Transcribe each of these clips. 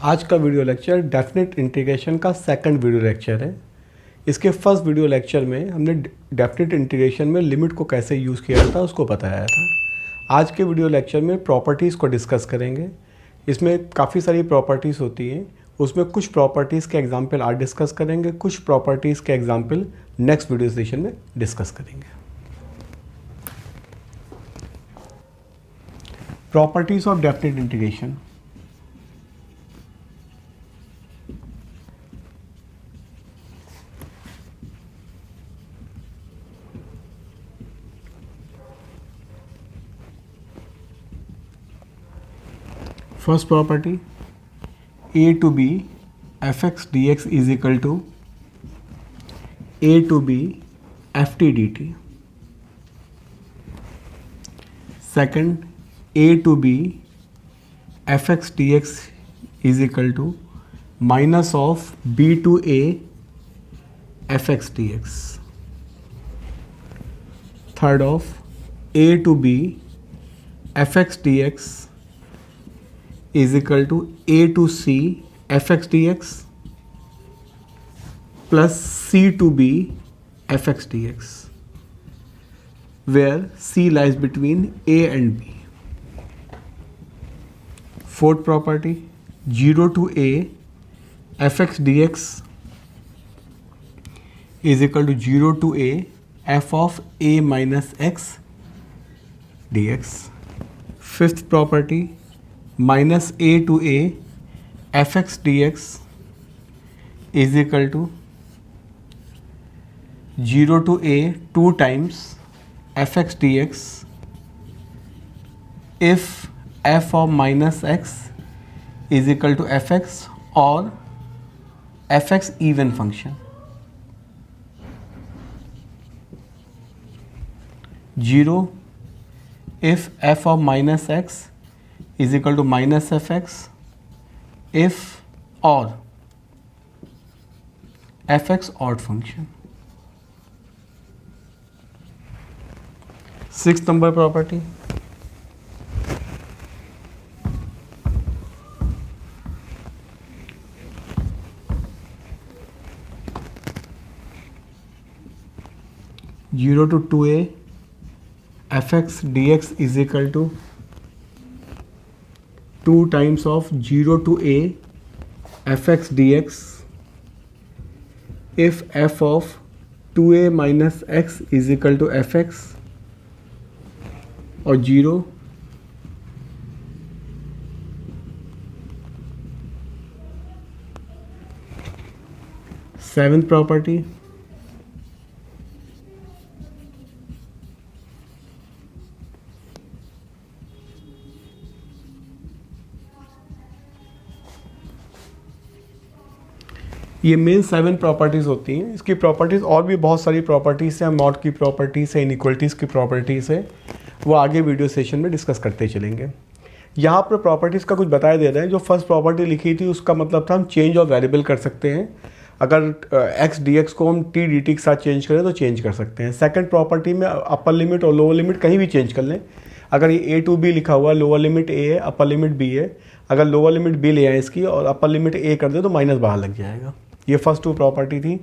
आज का video lecture definite integration का सेकंड वीडियो लेक्चर है। इसके फर्स्ट वीडियो लेक्चर में हमने डेफिनेट इंटीग्रेशन में लिमिट को कैसे यूज़ किया था उसको बताया था। आज के वीडियो लेक्चर में प्रॉपर्टीज़ को डिस्कस करेंगे। इसमें काफ़ी सारी प्रॉपर्टीज़ होती हैं, उसमें कुछ प्रॉपर्टीज़ के एग्जाम्पल आज डिस्कस करेंगे, कुछ प्रॉपर्टीज़ के एग्जाम्पल नेक्स्ट वीडियो सेशन में डिस्कस करेंगे। Properties of definite integration. First property, a to b fx dx is equal to a to b ft dt. Second, a to b fx dx is equal to minus of b to a fx dx. Third of a to b fx dx is equal to a to c fx dx plus c to b fx dx, where c lies between a and b. Fourth property, 0 to a fx dx is equal to 0 to a f of a minus x dx. Fifth property, minus a to a fx dx is equal to 0 to a 2 times fx dx if f of minus x is equal to fx or fx even function. 0 if f of minus x is equal to minus fx if or fx odd function. Sixth number property, zero to 2a fx dx is equal to 2 times of 0 to a fx dx if f of 2a minus x is equal to fx or 0. Seventh property, ये main 7 properties होती हैं। इसकी properties और भी बहुत सारी properties हैं, mod की प्रॉपर्टीज़ है, इनइक्वलिटीज़ की प्रॉपर्टीज़ है, वो आगे वीडियो सेशन में डिस्कस करते चलेंगे। यहाँ पर प्रॉपर्टीज़ का कुछ बताए दे रहे हैं। जो फर्स्ट प्रॉपर्टी लिखी थी उसका मतलब था हम चेंज ऑफ वेरिएबल कर सकते हैं। अगर x dx को हम t dt के साथ चेंज करें तो चेंज कर सकते हैं। सेकंड प्रॉपर्टी में अपर लिमिट और लोअर लिमिट कहीं भी चेंज कर लें। अगर ये a to b लिखा हुआ है, लोअर लिमिट a है, अपर लिमिट b है, अगर लोअर लिमिट b ले आए इसकी और अपर लिमिट a कर दे तो माइनस बाहर लग जाएगा। ये फर्स्ट 2 प्रॉपर्टी थी।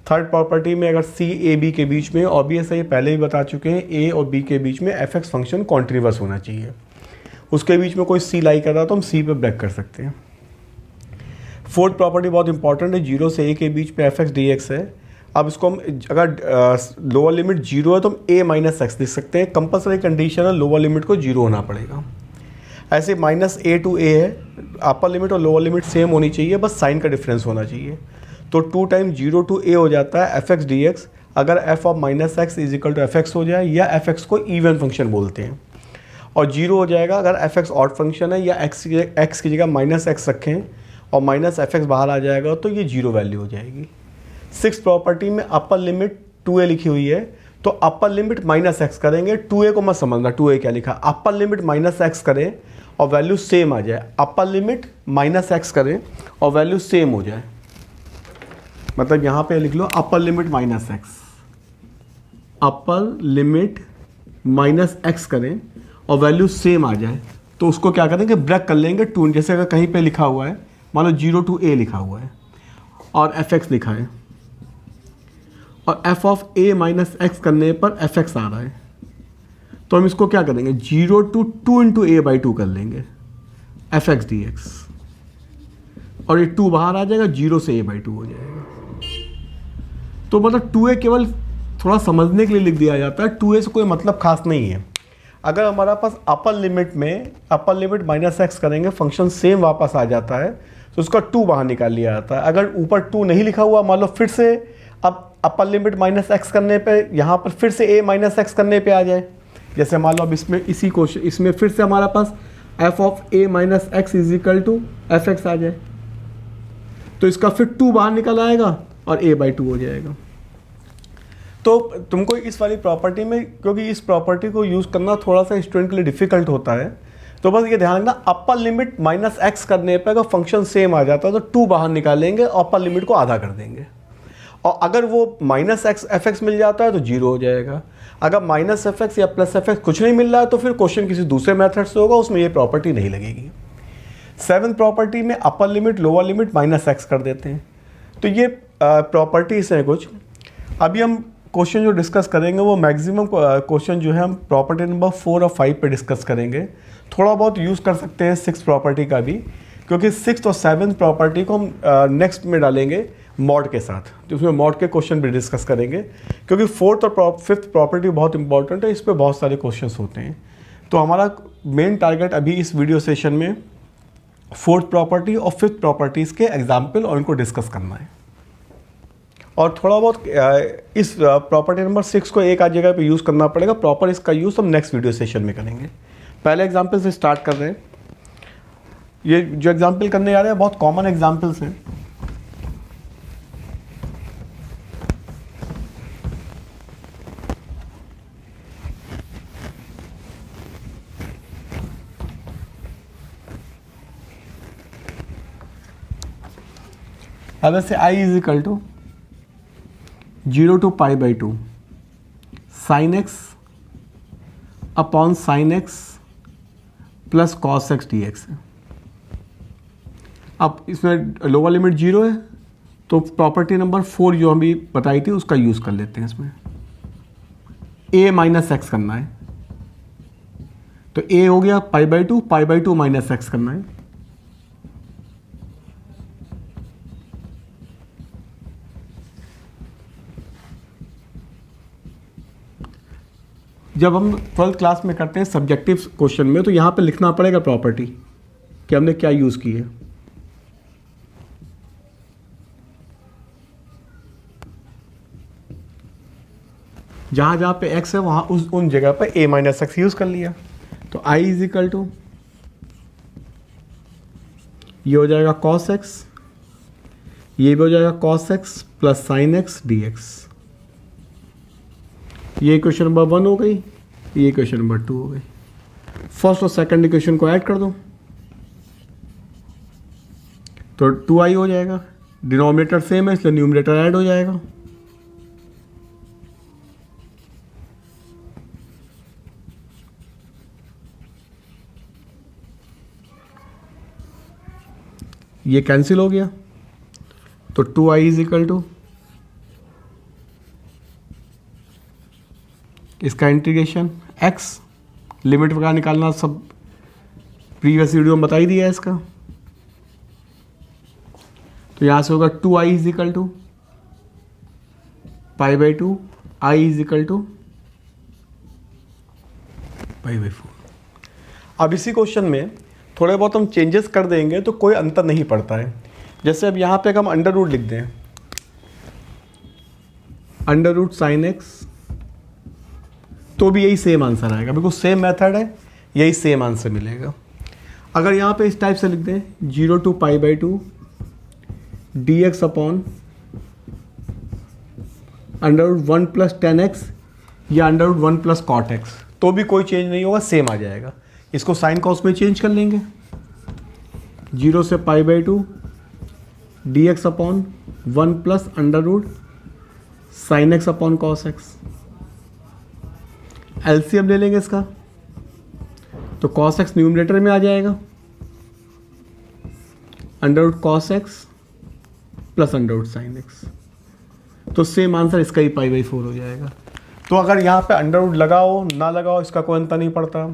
थर्ड प्रॉपर्टी में अगर c a b के बीच में, ऑब्वियस है ये पहले ही बता चुके हैं, a और b के बीच में fx फंक्शन कॉन्ट्रीवर्स होना चाहिए। उसके बीच में कोई c लाई कर रहा तो हम c पे ब्रेक कर सकते हैं। फोर्थ प्रॉपर्टी बहुत इंपॉर्टेंट है, 0 से a के बीच पे fx dx है। अब इसको हम अगर लोअर लिमिट 0 है तो हम a माइनस एक्स लिख सकते हैं। कंपलसरी कंडीशन है लोअर लिमिट को 0 होना पड़ेगा। ऐसे माइनस a टू a है, अपर लिमिट और लोअर लिमिट सेम होनी चाहिए, बस साइन का डिफरेंस होना चाहिए। तो 2 टाइम 0 टू a हो जाता है fx dx अगर f of minus x is equal to fx हो जाए या fx को इवन फंक्शन बोलते हैं, और 0 हो जाएगा अगर fx ऑड फंक्शन है या x की जगह माइनस एक्स रखें और माइनस fx बाहर आ जाएगा तो ये 0 वैल्यू हो जाएगी। सिक्स प्रॉपर्टी में अपर लिमिट 2a लिखी हुई है तो अपर लिमिट माइनस एक्स करेंगे। 2a को मत समझना 2a क्या लिखा, अपर लिमिट माइनस एक्स करें और वैल्यू सेम आ जाए। अपर लिमिट माइनस एक्स करें और वैल्यू सेम हो जाए, मतलब यहाँ पे लिख लो upper limit minus x, upper limit minus x करें और वैल्यू सेम आ जाए तो उसको क्या करेंगे, ब्रेक कर लेंगे टू। जैसे अगर कहीं पे लिखा हुआ है मान लो 0 to a लिखा हुआ है और fx लिखा है, और f of a minus x करने पर fx आ रहा है, तो हम इसको क्या करेंगे 0 to 2 into a by 2 कर लेंगे fx dx, और ये 2 बाहर आ जाएगा, 0 से a by 2 हो जाएगा। तो मतलब 2a केवल थोड़ा समझने के लिए लिख दिया जाता है, 2a से कोई मतलब खास नहीं है। अगर हमारा पास अपर लिमिट माइनस एक्स करेंगे फंक्शन सेम वापस आ जाता है, तो उसका 2 बाहर निकाल लिया जाता है। अगर ऊपर 2 नहीं लिखा हुआ, मान लो फिर से अब अपर लिमिट माइनस एक्स करने पे यहाँ पर फिर से a माइनस एक्स करने पे आ जाए, जैसे मान लो अब इसमें फिर से हमारा पास f of a minus x is equal to f x आ जाए, तो इसका फिर 2 बाहर निकल आएगा और a बाई 2 हो जाएगा। तो तुमको इस वाली प्रॉपर्टी में, क्योंकि इस प्रॉपर्टी को यूज़ करना थोड़ा सा स्टूडेंट के लिए डिफिकल्ट होता है, तो बस ये ध्यान रखना अपर लिमिट माइनस एक्स करने पर अगर फंक्शन सेम आ जाता है तो 2 बाहर निकालेंगे और अपर लिमिट को आधा कर देंगे, और अगर वो माइनस एक्स एफ एक्स मिल जाता है तो 0 हो जाएगा। अगर माइनस एफ एक्स या प्लस एफ एक्स कुछ नहीं मिल रहा है तो फिर क्वेश्चन किसी दूसरे मेथड से होगा, उसमें ये प्रॉपर्टी नहीं लगेगी। 7th प्रॉपर्टी में upper limit lower limit minus x कर देते हैं। तो ये प्रॉपर्टीज हैं कुछ। अभी हम क्वेश्चन जो डिस्कस करेंगे वो मैक्सिमम क्वेश्चन जो है हम प्रॉपर्टी नंबर 4 और 5 पे डिस्कस करेंगे। थोड़ा बहुत यूज़ कर सकते हैं 6th प्रॉपर्टी का भी, क्योंकि 6th और 7th प्रॉपर्टी को हम नेक्स्ट में डालेंगे मॉड के साथ, तो उसमें मॉड के क्वेश्चन भी डिस्कस करेंगे, क्योंकि 4th और 5th प्रॉपर्टी बहुत इंपॉर्टेंट है, इस पर बहुत सारे क्वेश्चन होते हैं। तो हमारा मेन टारगेट अभी इस वीडियो सेशन में 4th प्रॉपर्टी और 5th प्रॉपर्टीज़ के एग्जाम्पल और उनको डिस्कस करना है, और थोड़ा बहुत इस प्रॉपर्टी नंबर 6 को एक आध जगह पे यूज़ करना पड़ेगा। प्रॉपर इसका यूज़ हम नेक्स्ट वीडियो सेशन में करेंगे। पहले एग्जाम्पल से स्टार्ट कर रहे हैं। ये जो एग्जाम्पल करने जा रहे हैं बहुत कॉमन एग्जाम्पल्स हैं। अब ऐसे i is equal to 0 to pi by 2 sine x upon sine x plus cos x D x है। अब इसमें लोअर लिमिट 0 है, तो प्रॉपर्टी नंबर 4 जो हम भी बताई थी उसका यूज़ कर लेते हैं। इसमें a माइनस एक्स करना है, तो a हो गया पाई बाई 2 माइनस एक्स करना है। जब हम 12th क्लास में करते हैं सब्जेक्टिव क्वेश्चन में, तो यहाँ पे लिखना पड़ेगा प्रॉपर्टी कि हमने क्या यूज़ की है। जहाँ जहाँ पे x है वहाँ उन जगह पे a माइनस एक्स यूज़ कर लिया। तो i इज इक्वल टू, ये हो जाएगा cos x, ये भी हो जाएगा cos x plus sign x dx। ये इक्वेशन नंबर 1 हो गई, ये इक्वेशन नंबर 2 हो गई। फर्स्ट और सेकंड इक्वेशन को ऐड कर दो तो 2i हो जाएगा। डिनोमिनेटर सेम है इसलिए न्यूमरेटर ऐड हो जाएगा। ये कैंसिल हो गया, तो 2i इज इक्वल टू, इसका इंटीग्रेशन x, लिमिट वगैरह निकालना सब प्रीवियस वीडियो में बता ही दिया है इसका। तो यहाँ से होगा 2i is equal to pi by 2, i is equal to pi by 4। अब इसी क्वेश्चन में थोड़े बहुत हम चेंजेस कर देंगे तो कोई अंतर नहीं पड़ता है। जैसे अब यहाँ पे हम अंडर रूट लिख दें, अंडर रूट साइन एक्स, तो भी यही सेम आंसर आएगा, बिल्कुल सेम मेथड है, यही सेम आंसर मिलेगा। अगर यहाँ पे इस टाइप से लिख दें 0 to pi by 2 dx upon under root 1 plus 10x या under root 1 plus cot x, तो भी कोई चेंज नहीं होगा, सेम आ जाएगा। इसको साइन कॉस में चेंज कर लेंगे, 0 से pi by 2 dx upon 1 plus under root sine x upon cos x. LCM ले लेंगे इसका, तो cos x न्यूमरेटर में आ जाएगा, under root cos x plus under root sine x, तो सेम आंसर इसका ही पाई बाई 4 हो जाएगा। तो अगर यहाँ पे अंडर रूट लगाओ ना लगाओ इसका कोई अंतर नहीं पड़ता,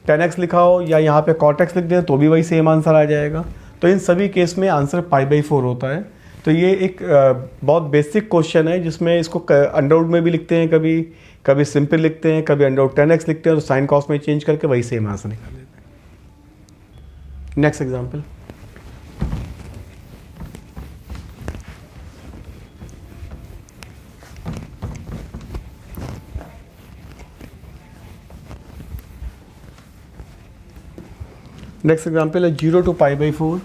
10x लिखा हो या यहाँ पे cot x लिख दें तो भी वही सेम आंसर आ जाएगा। तो इन सभी केस में आंसर पाई बाई 4 होता है। तो ये एक बहुत बेसिक क्वेश्चन है जिसमें इसको अंडर रूट में भी लिखते हैं, कभी कभी सिंपल लिखते हैं, कभी अंडर रूट 10x लिखते हैं तो साइन कॉस में चेंज करके वही सेम आंसर निकाल लेते हैं। नेक्स्ट एग्जाम्पल, नेक्स्ट एग्जाम्पल है 0 to pi by 4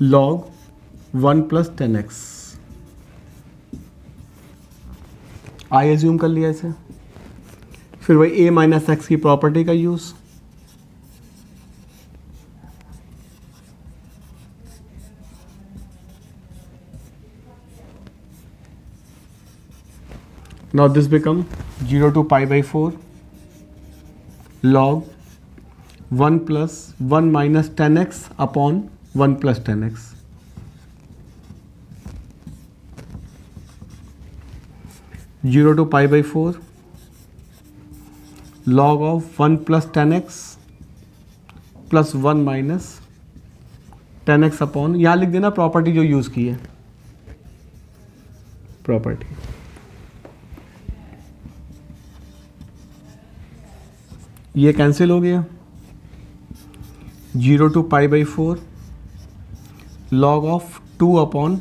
log 1 plus 10x। I assume कर लिया इसे, फिर वही a माइनस एक्स की प्रॉपर्टी का use, now this become 0 to pi by 4 log 1 plus 1 minus 10x upon 1 plus 10x। Zero to pi by 4 log of 1 plus 10x plus 1 minus 10x upon, यहाँ लिख देना प्रॉपर्टी जो use की है, property. ये cancel हो गया, 0 to pi by 4 log of 2 upon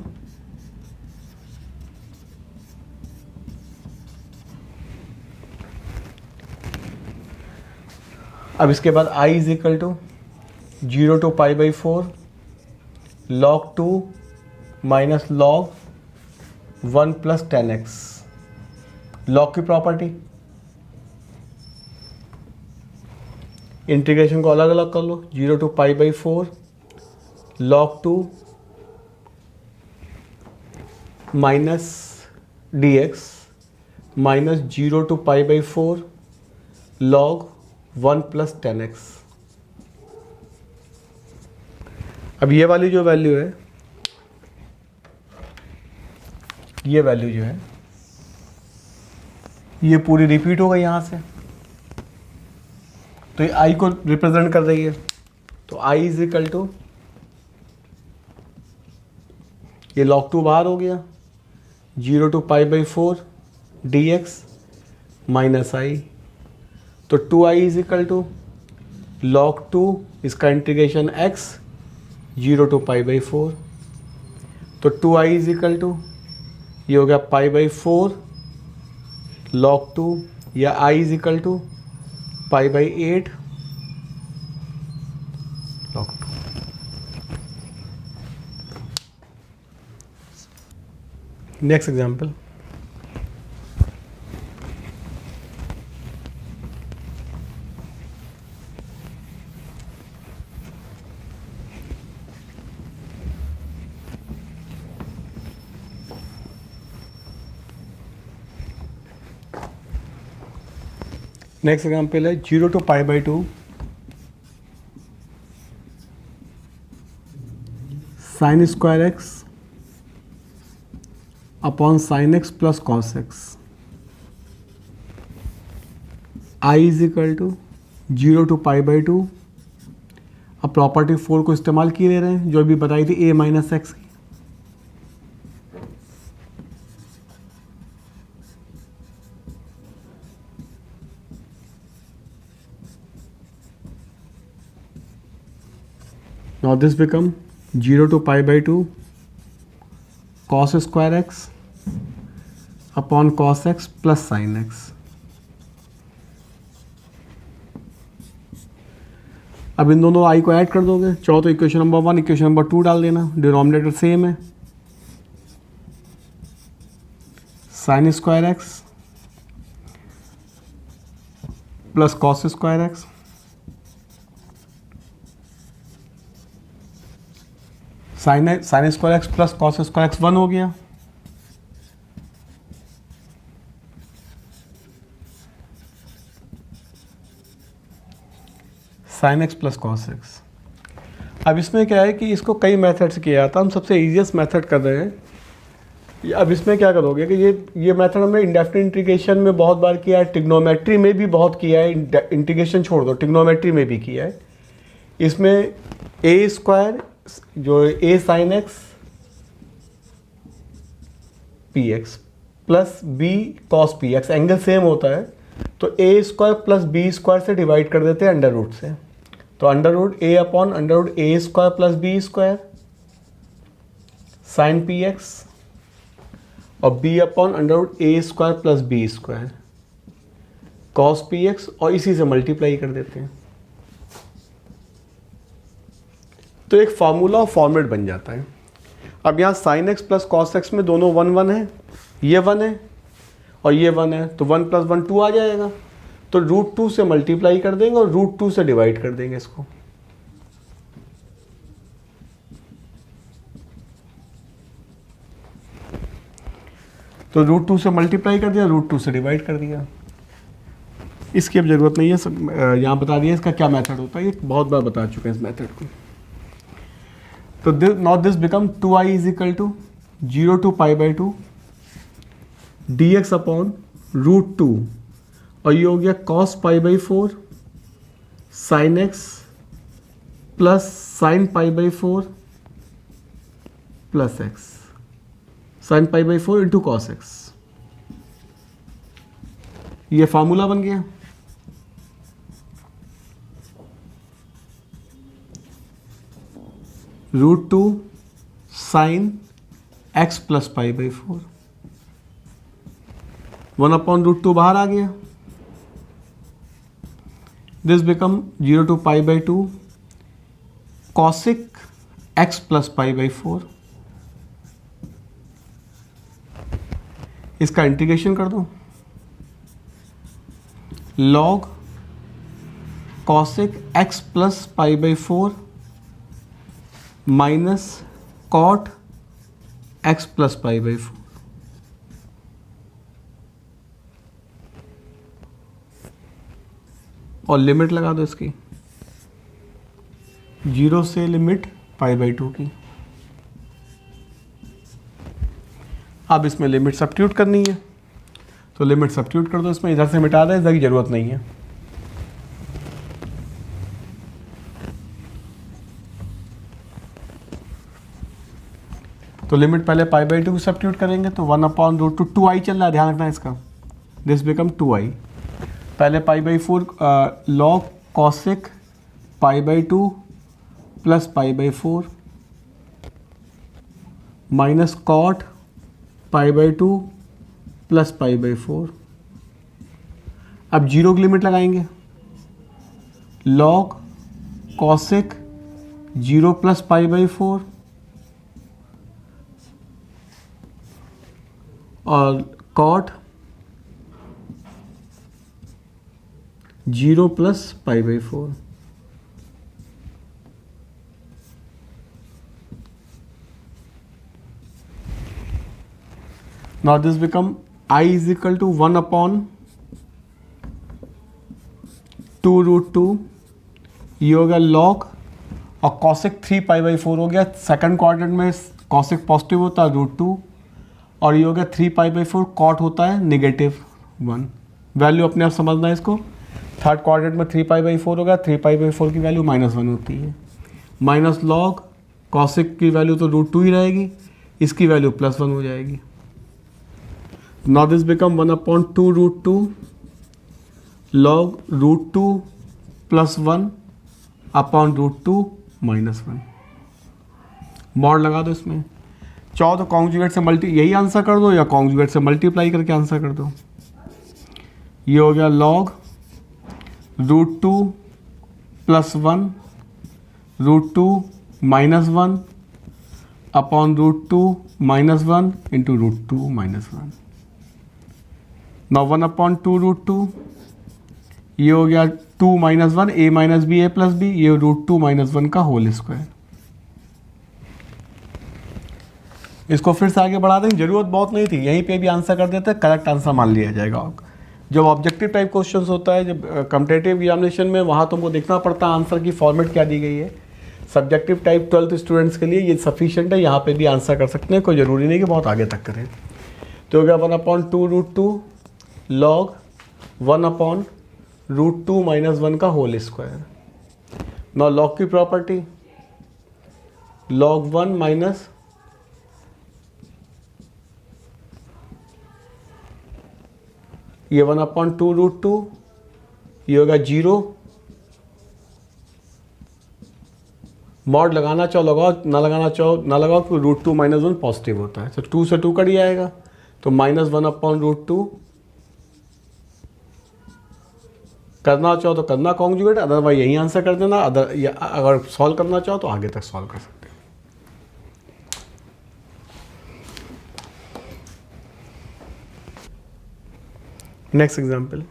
अब इसके बाद i is equal to 0 to pi by 4 log 2 minus log 1 plus 10x, log की प्रॉपर्टी, इंटीग्रेशन को अलग अलग कर लो, 0 to pi by 4 log 2 minus dx minus 0 to pi by 4 log 1 plus 10x। अब ये वाली जो वैल्यू है, ये वैल्यू जो है ये पूरी रिपीट हो गई यहाँ से, तो ये i को रिप्रेजेंट कर रही है, तो i इज इक्वल टू ये log 2 बाहर हो गया, 0 to pi by 4 dx minus i, तो 2i is equal to log 2 इसका integration x 0 to pi by 4, तो 2i इज इक्वल टू ये हो गया पाई बाई 4 log 2 या i is equal to pi by 8 log 2। Next example, next example है 0 to pi by 2 sine square x upon sine x plus cos X, I is equal to 0 to pi by 2। अब property 4 को इस्तेमाल किए ले रहे हैं जो अभी बताई थी a माइनस एक्स की, now this become 0 to pi by 2 cos square x upon cos x plus sin x। अब इन दोनों i को ऐड कर दोगे, चाहो तो इक्वेशन नंबर 1 इक्वेशन नंबर 2 डाल देना, डिनोमिनेटर सेम है, sign square x plus cos square x, sign square x plus cos square x 1 हो गया, sine x plus cos x, अब इसमें क्या है कि इसको कई मेथड से किया जाता है, हम सबसे ईजीएस्ट मेथड कर रहे हैं। अब इसमें क्या करोगे कि ये मेथड हमने इंडेफिनिट इंटीग्रेशन में बहुत बार किया है, ट्रिग्नोमेट्री में भी बहुत किया है, इंटीग्रेशन छोड़ दो ट्रिग्नोमेट्री में भी किया है। इसमें ए स्क्वायर जो a sine x p x plus b cos p x, angle same होता है तो a square plus b square से डिवाइड कर देते हैं अंडर रूट से। तो under root a upon under root a square plus b square sine p x और b upon under root a square plus b square cos p x, और इसी से मल्टीप्लाई कर देते हैं तो एक फार्मूला और फॉर्मेट बन जाता है। अब यहाँ sine x plus cos x में दोनों 1 1 है, ये 1 है और ये 1 है, तो 1 + 1 2 आ जाएगा। तो √2 से मल्टीप्लाई कर देंगे और √2 से डिवाइड कर देंगे इसको। तो √2 से मल्टीप्लाई कर दिया, √2 से डिवाइड कर दिया। इसकी अब जरूरत नहीं है, सब यहाँ बता दिया इसका क्या मेथड होता है, ये बहुत बार बता चुके हैं इस मेथड को। तो now this become 2i = 0 to π/2 dx upon √2 और ये हो गया cos π/4 sin x plus sin π/4 plus x sin π/4 into cos x। ये फार्मूला बन गया। √2 sin x प्लस π/4, 1/√2 बाहर आ गया। This become 0 to π/2 cosic x plus π/4। इसका इंटीग्रेशन कर दो, log cosic x plus π/4 minus cot x plus π/4। और लिमिट लगा दो इसकी 0 से लिमिट π/2 की। अब इसमें लिमिट सब्स्टिट्यूट करनी है, तो लिमिट सब्स्टिट्यूट कर दो इसमें, इधर से मिटा दें, इधर की जरूरत नहीं है। तो लिमिट पहले π/2 की सब्स्टिट्यूट करेंगे तो 1/√2 2i चल रहा है, ध्यान रखना है इसका। दिस बिकम 2i, पहले π/4 log cosic π/2 plus π/4 minus cot π/2 plus π/4। अब 0 की लिमिट लगाएंगे, log cosic 0 प्लस π/4 और cot 0 plus π/4। Now this become I = 1/2√2, ये हो गया log और cosic 3 π/4 हो गया। सेकंड क्वाड्रेंट में cosic पॉजिटिव होता है √2 और ये हो गया 3 π/4, cot होता है -1। वैल्यू अपने आप समझना है इसको। थर्ड क्वाड्रेंट में 3 π/4 होगा, 3 π/4 की वैल्यू -1 होती है। माइनस लॉग cosic की वैल्यू तो √2 ही रहेगी, इसकी वैल्यू +1 हो जाएगी। Now this become 1/2√2 log √2 + 1 upon √2 -1। Mod लगा दो इसमें, चाहो तो कॉन्जुगेट से यही आंसर कर दो या कॉन्जुगेट से मल्टीप्लाई करके आंसर कर दो। ये हो गया log √2 + 1 √2 -1 अपॉन √2 -1 इंटू √2 -1। Now 1/2√2, ये हो गया 2 - 1 a - b a + b, ये √2 - 1 का होल स्क्वायर। इसको फिर से आगे बढ़ा देंगे, जरूरत बहुत नहीं थी, यहीं पे भी आंसर कर देते, करेक्ट आंसर मान लिया जाएगा। जब ऑब्जेक्टिव टाइप क्वेश्चन होता है, जब कम्पिटिटिव एग्जामिनेशन में, वहाँ तुमको देखना पड़ता है आंसर की फॉर्मेट क्या दी गई है। सब्जेक्टिव टाइप 12th स्टूडेंट्स के लिए ये सफिशिएंट है, यहाँ पे भी आंसर कर सकते हैं, कोई ज़रूरी नहीं कि बहुत आगे तक करें। तो हो गया 1/2√2 log 1/√2 - 1 का होल स्क्वायर। नाउ log की प्रॉपर्टी log 1 माइनस ये 1/2√2, ये होगा 0। मॉड लगाना चाहो लगाओ, ना लगाना चाहो ना लगाओ, क्योंकि √2 - 1 पॉजिटिव होता है। तो 2 से 2 कट जाएगा, तो -1/√2। करना चाहो तो करना कॉन्जुगेट, अदरवाइज यही आंसर कर देना। अगर सॉल्व करना चाहो तो आगे तक सॉल्व कर सकते हो। Next example,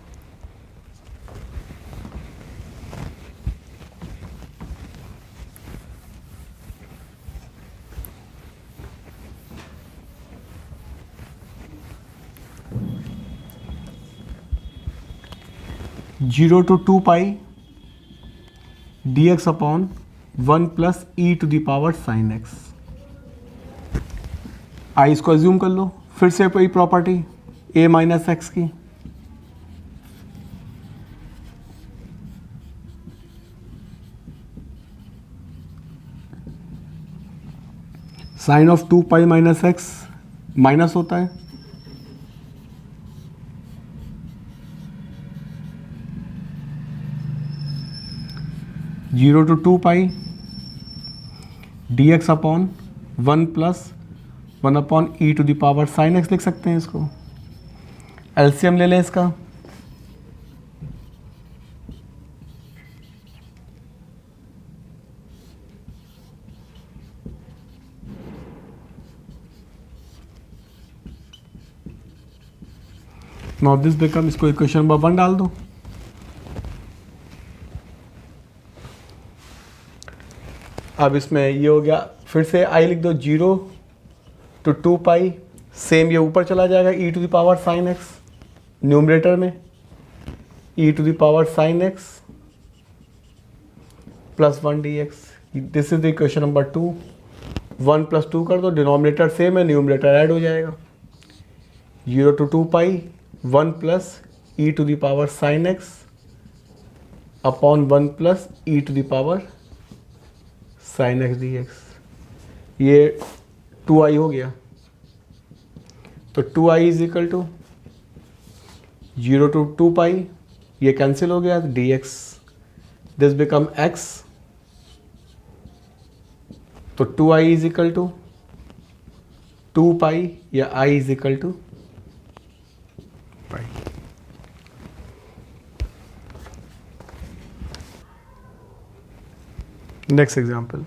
zero to 2 pi dx upon 1 plus e to the power sine x. I इसको एज्यूम कर लो, फिर से कोई प्रॉपर्टी a माइनस एक्स की, sine of 2 pi minus x minus होता है, zero to 2 pi dx upon 1 plus 1 upon e to the power sine x लिख सकते हैं इसको। एलसीएम ले लें इसका, नाउ दिस बिकम, इसको इक्वेशन नंबर 1 डाल दो। अब इसमें ये हो गया, फिर से आई लिख दो, 0 टू 2 पाई, सेम ये ऊपर चला जाएगा e to the power sine x numerator में, e to the power sine x plus 1 dx। This is the equation number 2। 1 + 2 कर दो, डिनोमिनेटर सेम है, न्यूमरेटर ऐड हो जाएगा। 0 to 2 pi 1 plus e to the power sine x upon 1 plus e to the power sine x dx। ये 2i हो गया, तो 2i is equal to 0 to 2 पाई, ये कैंसिल हो गया, dx दिस बिकम x। तो 2i is equal to 2 pi या i is equal to pi. Next example,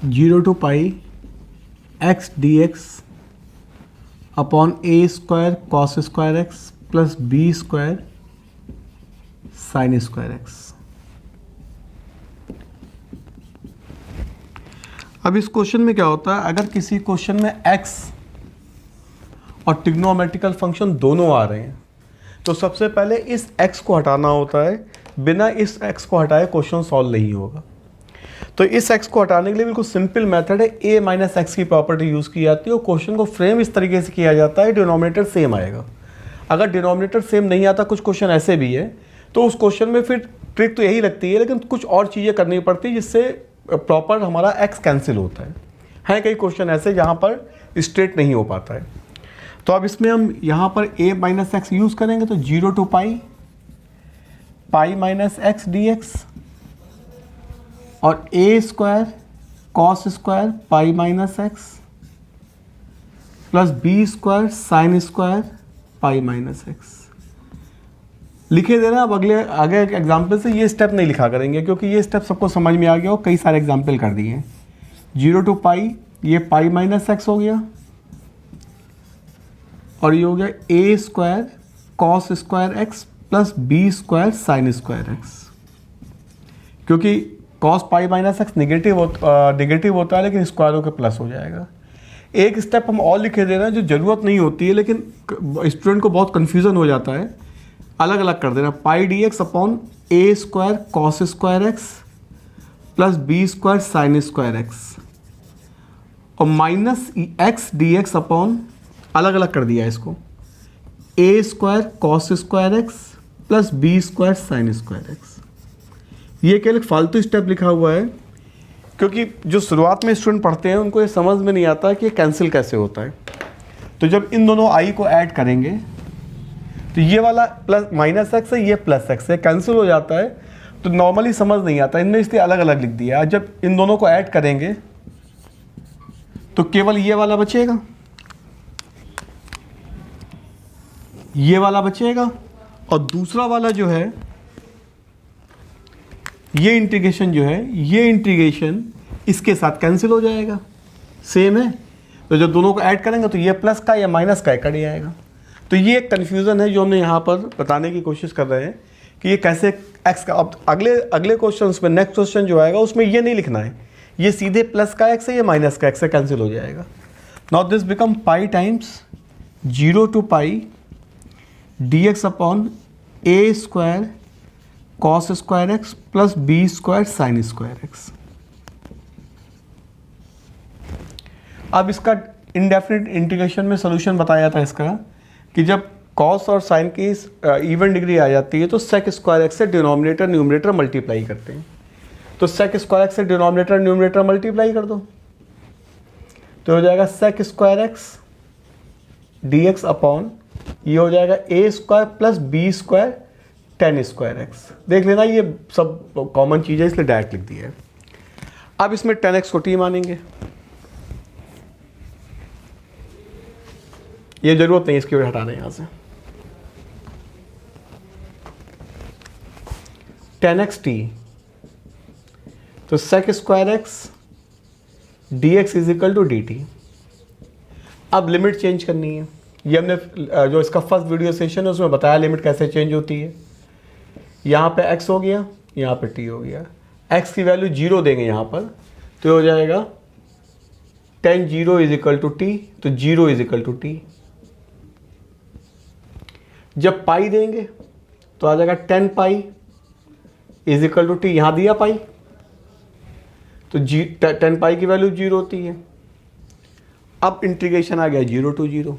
zero to pi x dx upon a square cos square x plus b square sine square x. अब इस question में क्या होता है, अगर किसी क्वेश्चन में x और ट्रिग्नोमेट्रिकल फंक्शन दोनों आ रहे हैं तो सबसे पहले इस x को हटाना होता है। बिना इस x को हटाए क्वेश्चन सॉल्व नहीं होगा। तो इस x को हटाने के लिए बिल्कुल सिंपल मेथड है, a माइनस एक्स की प्रॉपर्टी यूज़ की जाती है और क्वेश्चन को फ्रेम इस तरीके से किया जाता है, डिनोमिनेटर सेम आएगा। अगर डिनोमिनेटर सेम नहीं आता, कुछ क्वेश्चन ऐसे भी है, तो उस क्वेश्चन में फिर ट्रिक तो यही लगती है, लेकिन कुछ और चीज़ें करनी पड़ती है जिससे प्रॉपर हमारा x कैंसिल होता है कई क्वेश्चन ऐसे जहाँ पर स्ट्रेट नहीं हो पाता है। तो अब इसमें हम यहाँ पर a माइनस एक्स यूज़ करेंगे, तो 0 to pi minus x dx और a square cos square pi minus x plus b square sine square pi minus x लिखे देना। अब आगे एग्जाम्पल से ये स्टेप नहीं लिखा करेंगे, क्योंकि ये स्टेप सबको समझ में आ गया हो, कई सारे एग्जाम्पल कर दिए। 0 टू पाई, ये पाई माइनस एक्स हो गया और ये हो गया a square cos square x plus b square sine square x. क्योंकि cos pi minus x negative होता है लेकिन स्क्वायर होकर प्लस हो जाएगा। एक स्टेप हम और लिखे दे रहे हैं जो ज़रूरत नहीं होती है लेकिन स्टूडेंट को बहुत कन्फ्यूज़न हो जाता है, अलग अलग कर देना। Pi d x upon a square cos square x plus b square sine square x और minus x D x upon, अलग अलग कर दिया इसको, a square cos square x plus b square sine square x. ये केवल फालतू step लिखा हुआ है क्योंकि जो शुरुआत में स्टूडेंट पढ़ते हैं उनको ये समझ में नहीं आता कि ये कैंसिल कैसे होता है। तो जब इन दोनों आई को ऐड करेंगे तो ये वाला प्लस माइनस एक्स है, ये प्लस एक्स है, कैंसिल हो जाता है। तो नॉर्मली समझ नहीं आता, इनमें इसलिए अलग अलग लिख दिया। जब इन दोनों को ऐड करेंगे तो केवल ये वाला बचेगा, ये वाला बचेगा और दूसरा वाला जो है ये इंटीग्रेशन जो है, ये इंटीग्रेशन इसके साथ कैंसिल हो जाएगा, सेम है। तो जब दोनों को ऐड करेंगे तो ये प्लस का या माइनस का कट जाएगा। तो ये एक कन्फ्यूज़न है जो हमने यहाँ पर बताने की कोशिश कर रहे हैं कि ये कैसे एक्स का। अब अगले क्वेश्चन में नेक्स्ट क्वेश्चन जो आएगा उसमें ये नहीं लिखना है, ये सीधे प्लस का एक्स है, ये माइनस का एक्स है, कैंसिल हो जाएगा। Now this become pi times 0 to pi d x upon a square cos square x plus b square sine square x. अब इसका इंडेफिनिट इंटीग्रेशन में सोल्यूशन बताया था इसका कि जब कॉस और साइन की इवन डिग्री आ जाती है तो सेक स्क्वायर एक्स से डिनोमिनेटर न्यूमरेटर मल्टीप्लाई करते हैं। तो सेक स्क्वायर एक्स से डिनोमिनेटर न्यूमरेटर मल्टीप्लाई कर दो तो हो जाएगा sec square x D x upon, ये हो जाएगा a square plus b square tan square x. देख लेना ये सब कॉमन चीज़ है इसलिए डायरेक्ट लिख दिया है। अब इसमें 10x को टी मानेंगे, ये जरूरत नहीं इसकी वजह हटा दें यहाँ से। 10x टी तो sec square x D x is equal to d t. अब लिमिट चेंज करनी है, ये हमने जो इसका फर्स्ट वीडियो सेशन है उसमें बताया लिमिट कैसे चेंज होती है। यहाँ पे x हो गया, यहाँ पे t हो गया, x की वैल्यू 0 देंगे यहाँ पर तो हो जाएगा tan 0 is equal to t, तो 0 इज इक्वल टू टी। जब पाई देंगे तो आ जाएगा 10 pi is equal to t, यहाँ दिया पाई तो 10 पाई की वैल्यू 0 होती है। अब इंटीग्रेशन आ गया 0 to 0।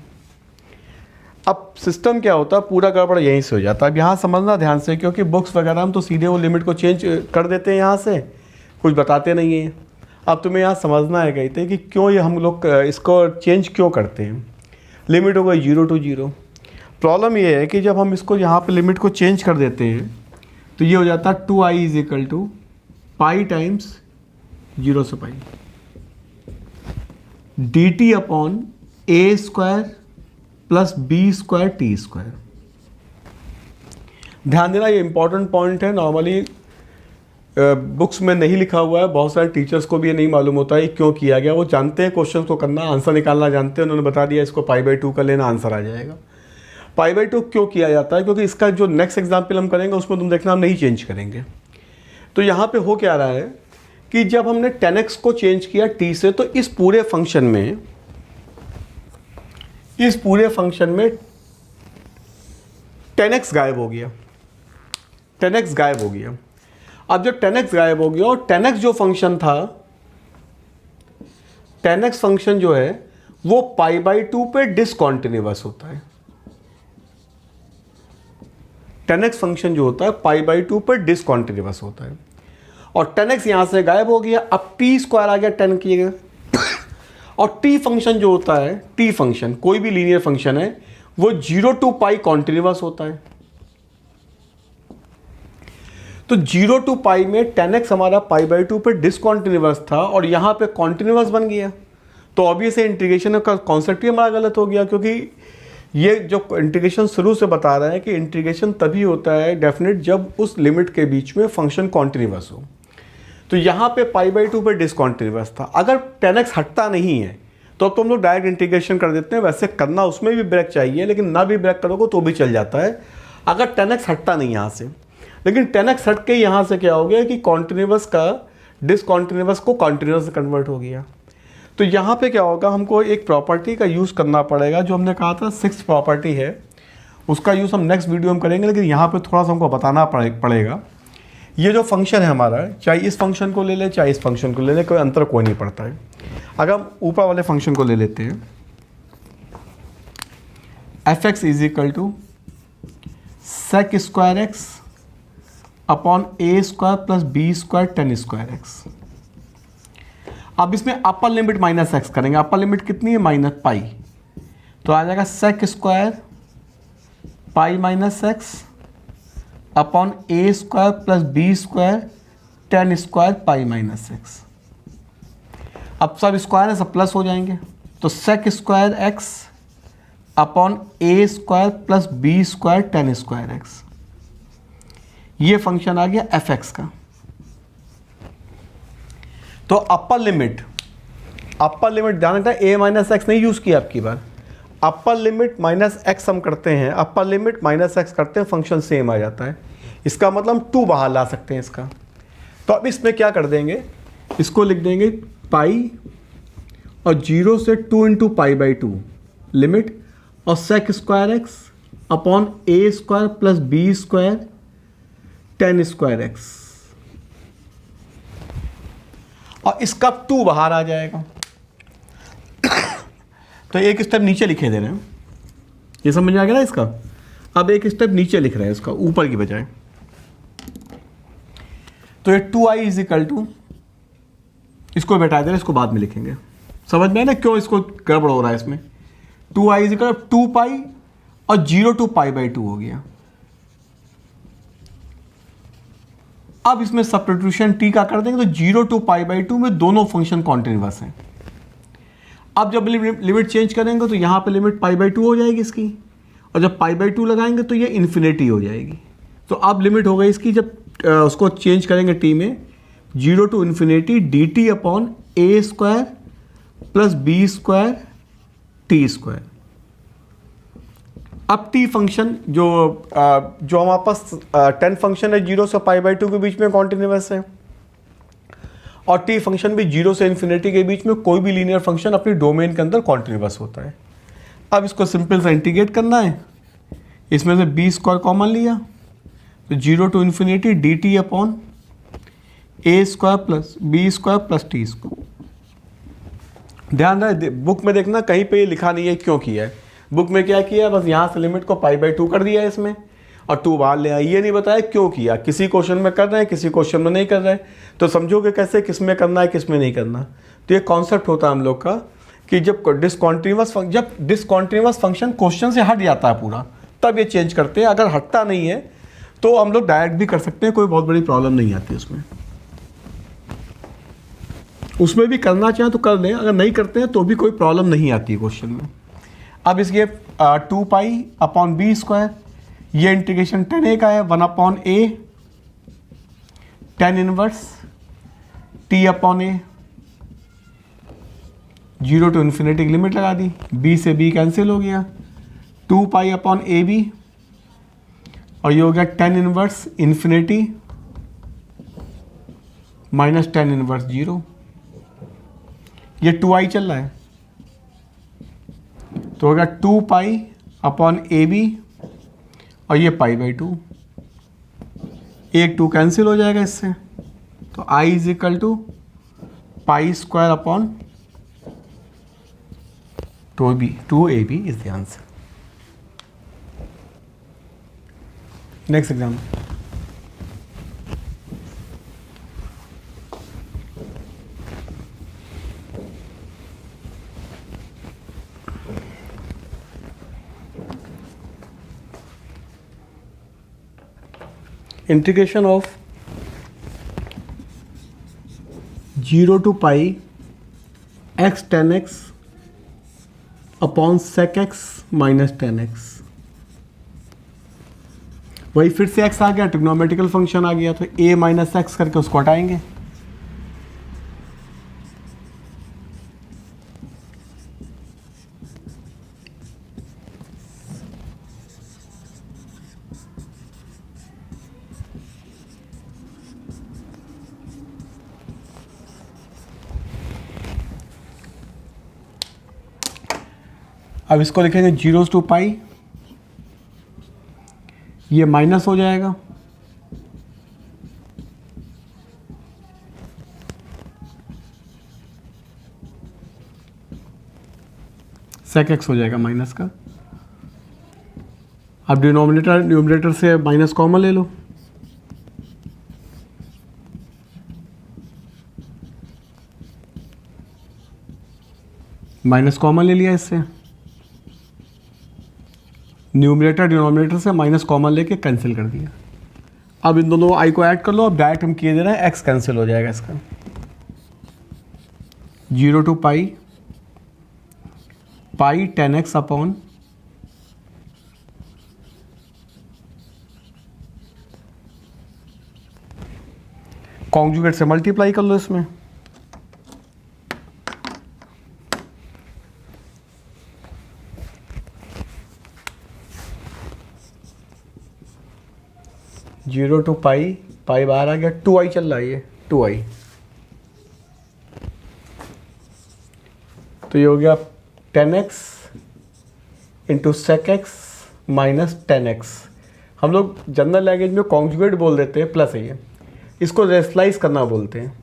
अब सिस्टम क्या होता है, पूरा गड़बड़ यहीं से हो जाता है। अब यहाँ समझना ध्यान से क्योंकि बुक्स वगैरह हम तो सीधे वो लिमिट को चेंज कर देते हैं, यहाँ से कुछ बताते नहीं हैं। अब तुम्हें यहाँ समझना है कहते कि क्यों ये हम लोग इसको चेंज क्यों करते हैं। लिमिट हो गई 0 to 0। प्रॉब्लम ये है कि जब हम इसको यहाँ पे लिमिट को चेंज कर देते हैं तो ये हो जाता है 2i is equal to pi times 0 से pi d t upon a square plus b square t square. ध्यान देना ये इंपॉर्टेंट पॉइंट है, नॉर्मली बुक्स में नहीं लिखा हुआ है। बहुत सारे टीचर्स को भी ये नहीं मालूम होता है क्यों किया गया। वो जानते हैं क्वेश्चन को करना, आंसर निकालना जानते हैं, उन्होंने बता दिया इसको π/2 कर लेना, आंसर आ जाएगा। π/2 क्यों किया जाता है, क्योंकि इसका जो नेक्स्ट एग्जाम्पल हम करेंगे उसमें तुम देखना हम नहीं चेंज करेंगे। तो यहाँ पे हो क्या रहा है कि जब हमने 10x को चेंज किया t से तो इस पूरे फंक्शन में 10x गायब हो गया, 10x गायब हो गया। अब जब 10x गायब हो गया और 10x जो फंक्शन था, 10x फंक्शन जो है वो π/2 पे डिसकंटिन्यूअस होता है। 10x फंक्शन जो होता है π/2 पे डिसकंटिन्यूअस होता है और 10x यहां से गायब हो गया। अब t स्क्वायर आ गया 10 की जगह और t फंक्शन जो होता है, t फंक्शन कोई भी लीनियर फंक्शन है वो 0 to पाई कॉन्टिन्यूअस होता है। तो 0 to पाई में 10x हमारा π/2 पे डिसकंटिन्यूअस था और यहाँ पे कॉन्टिन्यूअस बन गया। तो ऑब्वियसली इंटीग्रेशन का कॉन्सेप्ट ही हमारा गलत हो गया, क्योंकि ये जो इंटीग्रेशन शुरू से बता रहा है कि इंटीग्रेशन तभी होता है डेफिनेट जब उस लिमिट के बीच में फंक्शन कॉन्टिन्यूअस हो। तो यहाँ पे π/2 पे डिसकंटिन्यूअस था। अगर 10x हटता नहीं है तो अब तो हम लोग डायरेक्ट इंटीग्रेशन कर देते हैं। वैसे करना उसमें भी ब्रेक चाहिए, लेकिन ना भी ब्रेक करोगे तो भी चल जाता है अगर 10x हटता नहीं यहाँ से। लेकिन 10x हट के यहाँ से क्या हो गया कि कॉन्टिन्यूअस का डिसकॉन्टिन्यूअस को कॉन्टिन्यूअस कन्वर्ट हो गया। तो यहाँ पे क्या होगा, हमको एक प्रॉपर्टी का यूज़ करना पड़ेगा जो हमने कहा था 6th प्रॉपर्टी है, उसका यूज़ हम नेक्स्ट वीडियो में करेंगे, लेकिन यहाँ पे थोड़ा सा हमको बताना पड़ेगा। ये जो फंक्शन है हमारा, चाहे इस फंक्शन को ले ले चाहे इस फंक्शन को ले ले, कोई अंतर कोई नहीं पड़ता है। अगर हम ऊपर वाले फंक्शन को ले लेते हैं, f x is equal to sec square x upon a square plus b square tan square x. अब इसमें अपर लिमिट माइनस एक्स करेंगे, अपर लिमिट कितनी है माइनस पाई, तो आ जाएगा sec square pi minus x upon a square plus b square tan square pi minus x. अब सब स्क्वायर है, सब प्लस हो जाएंगे, तो sec square x upon a square plus b square tan square x. ये फंक्शन आ गया एफ एक्स का। तो अपर लिमिट ध्यान रखना, ए माइनस एक्स नहीं यूज किया आपकी बार, अपर लिमिट माइनस एक्स हम करते हैं, अपर लिमिट माइनस एक्स करते हैं, फंक्शन सेम आ जाता है। इसका मतलब हम 2 बाहर ला सकते हैं इसका। तो अब इसमें क्या कर देंगे, इसको लिख देंगे पाई और 0 से 2 इंटू पाई बाई 2 लिमिट, और sec square x upon a square plus b square tan square x, और इसका 2 बाहर आ जाएगा। तो एक स्टेप नीचे लिखे दे रहे हैं, ये समझ में आ गया ना इसका। अब एक स्टेप नीचे लिख रहे हैं इसका, ऊपर की बजाय। तो ये 2i इज इक्वल टू, इसको बैठा दे रहे हैं, इसको बाद में लिखेंगे। समझ में है ना क्यों इसको गड़बड़ हो रहा है इसमें। 2i इज इक्वल टू 2 पाई और 0 टू पाई बाई 2 हो गया। अब इसमें सब्स्टिट्यूशन t का कर देंगे, तो 0 टू पाई बाई 2 में दोनों फंक्शन कॉन्टिन्यूअस हैं। अब जब लिमिट चेंज करेंगे तो यहाँ पे लिमिट पाई बाई 2 हो जाएगी इसकी, और जब पाई बाई 2 लगाएंगे तो ये इन्फिनिटी हो जाएगी। तो अब लिमिट हो गई इसकी, जब उसको चेंज करेंगे t में, 0 to infinity d t upon a square plus b square t square. अब t फंक्शन जो हमारे पास 10 फंक्शन है 0 से पाई बाई 2 के बीच में कॉन्टिन्यूअस है, और t फंक्शन भी 0 से इन्फिनिटी के बीच में कोई भी लीनियर फंक्शन अपनी डोमेन के अंदर कॉन्टिन्यूअस होता है। अब इसको सिंपल सा इंटीग्रेट करना है, इसमें से बी स्क्वायर कॉमन लिया, तो 0 to infinity d t upon a square plus b square plus t square. ध्यान रहे बुक में देखना कहीं पे ये लिखा नहीं है क्यों किया है। बुक में क्या किया, बस यहाँ से लिमिट को पाई बाई 2 कर दिया है इसमें, और 2 बाहर ले आया। ये नहीं बताया क्यों किया, किसी क्वेश्चन में कर रहे हैं किसी क्वेश्चन में नहीं कर रहे हैं, तो समझोगे कैसे किस में करना है किस में नहीं करना। तो ये कॉन्सेप्ट होता है हम लोग का कि जब डिसकॉन्टिन्यूअस फंक्शन क्वेश्चन से हट जाता है पूरा, तब ये चेंज करते हैं। अगर हटता नहीं है तो हम लोग डायरेक्ट भी कर सकते हैं, कोई बहुत बड़ी प्रॉब्लम नहीं आती उसमें। उसमें भी करना चाहें तो कर लें, अगर नहीं करते हैं तो भी कोई प्रॉब्लम नहीं आती है क्वेश्चन में। अब इसके 2 पाई अपॉन बी स्क्वायर, ये इंटीग्रेशन 10a का है, 1 upon a tan inverse t upon a, 0 to infinity की लिमिट लगा दी, b से b कैंसिल हो गया, 2 पाई अपॉन ए बी, और ये हो गया 10 इनवर्स इन्फिनिटी माइनस 10 इनवर्स 0। ये 2i चल रहा है, तो होगा 2 पाई अपॉन ए बी, और ये पाई बाई 2, एक 2 कैंसिल हो जाएगा इससे, तो i is equal to pi square upon 2ab is the answer. Next example, integration of 0 to pi x tan x अपॉन sec x minus tan x। वही फिर से x आ गया, ट्रिग्नोमेट्रिकल फंक्शन आ गया, तो a माइनस एक्स करके उसको हटाएंगे, अब इसको लिखेंगे 0 to पाई, ये माइनस हो जाएगा, sec x हो जाएगा माइनस का। अब न्यूमरेटर से माइनस कॉमन ले लो, माइनस कॉमन ले लिया इससे, न्यूमरेटर डिनोमिनेटर से माइनस कॉमन लेके कैंसिल कर दिया। अब इन दोनों आई को ऐड कर लो, अब डायरेक्ट हम किए दे रहे हैं, एक्स कैंसिल हो जाएगा इसका, 0 to pi pi 10x upon conjugate से मल्टीप्लाई कर लो इसमें, जीरो टू पाई, पाई बाहर आ गया, 2i चल रहा है ये 2i, तो ये हो गया 10x into sec x minus 10x। हम लोग जनरल लैंग्वेज में कॉन्जुगेट बोल देते हैं, प्लस है ये, इसको रेशनलाइज करना बोलते हैं।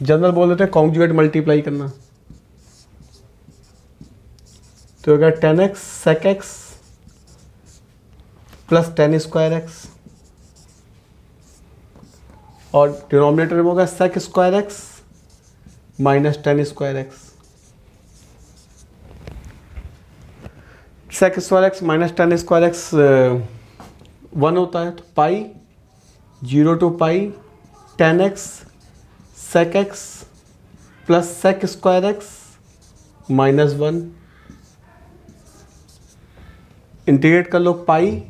जनरल बोल देते हैं कॉन्जुगेट मल्टीप्लाई करना, तो होगा 10x sec x plus 10 square x, और डिनोमिनेटर में होगा sec square x minus 10 square x. Sec square x minus 10 square x 1 होता है, तो pi 0 to pi 10x sec x plus sec square x minus 1, integrate कर लो पाई,